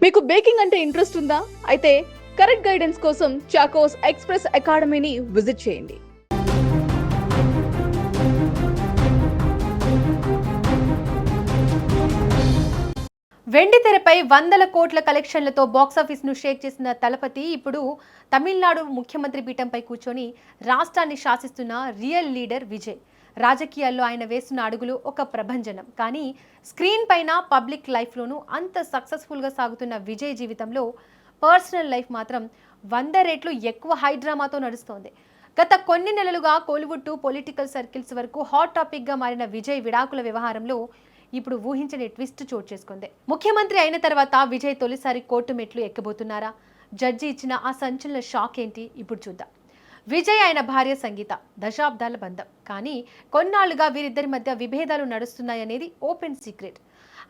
మీకు బేకింగ్ అంటే ఇంట్రెస్ట్ ఉందా? అయితే కరెక్ట్ గైడెన్స్ కోసం చాకోస్ ఎక్స్‌ప్రెస్ అకాడమీని విజిట్ చేయండి. వెండి తెరపై వందల కోట్ల కలెక్షన్లతో బాక్సాఫీస్ను షేక్ చేసిన తలపతి ఇప్పుడు తమిళనాడు ముఖ్యమంత్రి పీఠంపై కూర్చొని రాష్ట్రాన్ని శాసిస్తున్న రియల్ లీడర్ విజయ్. రాజకీయాల్లో ఆయన వేస్తున్న అడుగులు ఒక ప్రభంజనం. కానీ స్క్రీన్ పైన పబ్లిక్ లైఫ్లోనూ అంత సక్సెస్ఫుల్గా సాగుతున్న విజయ్ జీవితంలో పర్సనల్ లైఫ్ మాత్రం 100 రెట్లు ఎక్కువ హై డ్రామాతో నడుస్తోంది. గత కొన్ని నెలలుగా కోలీవుడ్ టు పొలిటికల్ సర్కిల్స్ వరకు హాట్ టాపిక్గా మారిన విజయ్ విడాకుల వ్యవహారంలో ఇప్పుడు ఊహించని ట్విస్ట్ చోటు చేసుకుంది. ముఖ్యమంత్రి అయిన తర్వాత విజయ్ తొలిసారి కోర్టు మెట్లు ఎక్కబోతున్నారా? జడ్జి ఇచ్చిన ఆ సంచలన షాక్ ఏంటి? ఇప్పుడు చూద్దాం. విజయ్ ఆయన భార్య సంగీత దశాబ్దాల బంధం. కానీ కొన్నాళ్లుగా వీరిద్దరి మధ్య విభేదాలు నడుస్తున్నాయనేది ఓపెన్ సీక్రెట్.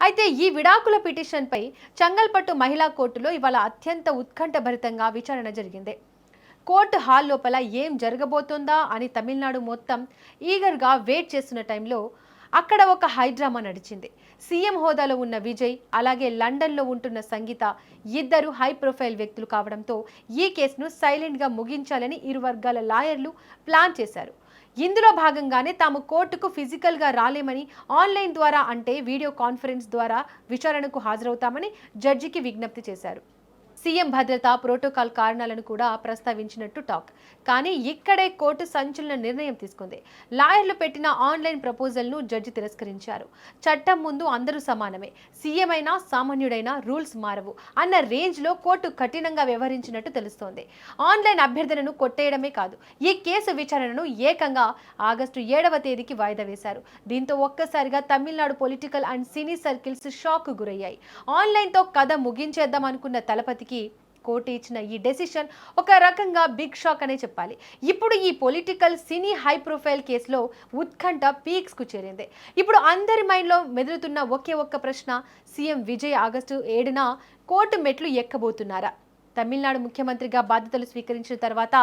అయితే ఈ విడాకుల పిటిషన్పై చంగల్పట్టు మహిళా కోర్టులో ఇవాళ అత్యంత ఉత్కంఠభరితంగా విచారణ జరిగింది. కోర్టు హాల్ లోపల ఏం జరగబోతోందా అని తమిళనాడు మొత్తం ఈగర్గా వెయిట్ చేస్తున్న టైంలో అక్కడ ఒక హైడ్రామా నడిచింది. సీఎం హోదాలో ఉన్న విజయ్, అలాగే లండన్లో ఉంటున్న సంగీత ఇద్దరు హై ప్రొఫైల్ వ్యక్తులు కావడంతో ఈ కేసును సైలెంట్గా ముగించాలని ఇరు వర్గాల లాయర్లు ప్లాన్ చేశారు. ఇందులో భాగంగానే తాము కోర్టుకు ఫిజికల్గా రాలేమని, ఆన్లైన్ ద్వారా అంటే వీడియో కాన్ఫరెన్స్ ద్వారా విచారణకు హాజరవుతామని జడ్జికి విజ్ఞప్తి చేశారు. సీఎం భద్రత ప్రోటోకాల్ కారణాలను కూడా ప్రస్తావించినట్టు టాక్. కానీ ఇక్కడే కోర్టు సంచలన నిర్ణయం తీసుకుంది. లాయర్లు పెట్టిన ఆన్లైన్ ప్రపోజల్ను జడ్జి తిరస్కరించారు. చట్టం ముందు అందరూ సమానమే, సీఎం అయినా సామాన్యుడైనా రూల్స్ మారవు అన్న రేంజ్లో కోర్టు కఠినంగా వ్యవహరించినట్టు తెలుస్తోంది. ఆన్లైన్ అభ్యర్థనను కొట్టేయడమే కాదు, ఈ కేసు విచారణను ఏకంగా ఆగస్టు 7వ తేదీకి వాయిదా వేశారు. దీంతో ఒక్కసారిగా Tamil Nadu political and cine circles shock గురయ్యాయి. ఆన్లైన్తో కథ ముగించేద్దాం అనుకున్న తలపతికి కోర్టు ఇచ్చిన ఈ డెసిషన్ ఒక రకంగా బిగ్ షాక్ అనే చెప్పాలి. ఇప్పుడు ఈ పొలిటికల్ సినీ హై ప్రొఫైల్ కేసులో ఉత్కంఠ పీక్స్ కు చేరింది. ఇప్పుడు అందరి మైండ్లో మెదులుతున్న ఒకే ఒక్క ప్రశ్న, సీఎం విజయ్ ఆగస్టు 7న కోర్టు మెట్లు ఎక్కబోతున్నారా? తమిళనాడు ముఖ్యమంత్రిగా బాధ్యతలు స్వీకరించిన తర్వాత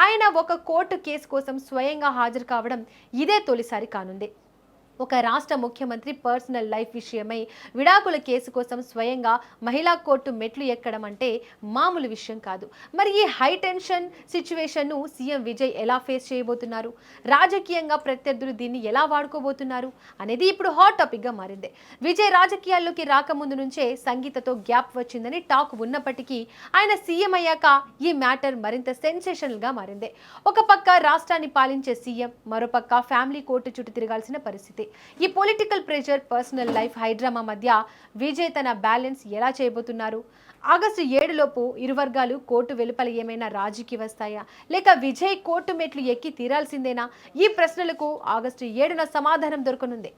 ఆయన ఒక కోర్టు కేసు కోసం స్వయంగా హాజరు కావడం ఇదే తొలిసారి కానుంది. ఒక రాష్ట్ర ముఖ్యమంత్రి పర్సనల్ లైఫ్ విషయమై విడాకుల కేసు కోసం స్వయంగా మహిళా కోర్టు మెట్లు ఎక్కడం అంటే మామూలు విషయం కాదు. మరి ఈ హై టెన్షన్ సిచ్యువేషన్ను సీఎం విజయ్ ఎలా ఫేస్ చేయబోతున్నారు? రాజకీయంగా ప్రత్యర్థులు దీన్ని ఎలా వాడుకోబోతున్నారు అనేది ఇప్పుడు హాట్ టాపిక్గా మారింది. విజయ్ రాజకీయాల్లోకి రాకముందు నుంచే సంగీతతో గ్యాప్ వచ్చిందని టాక్ ఉన్నప్పటికీ ఆయన సీఎం అయ్యాక ఈ మ్యాటర్ మరింత సెన్సేషనల్గా మారింది. ఒక పక్క రాష్ట్రాన్ని పాలించే సీఎం, మరోపక్క ఫ్యామిలీ కోర్టు చుట్టూ తిరగాల్సిన పరిస్థితి. ఈ political pressure, personal life high drama మధ్య విజయ్ తన బ్యాలెన్స్ ఎలా చేయబోతున్నారు? ఆగస్టు 7 లోపు ఇరు వర్గాలు కోర్టు వెలుపల ఏమైనా రాజీకి వస్తాయా, లేక విజయ్ కోర్టు మెట్లు ఎక్కి తీరాల్సిందేనా? ఈ ప్రశ్నలకు ఆగస్టు 7న సమాధానం దొరకనుంది.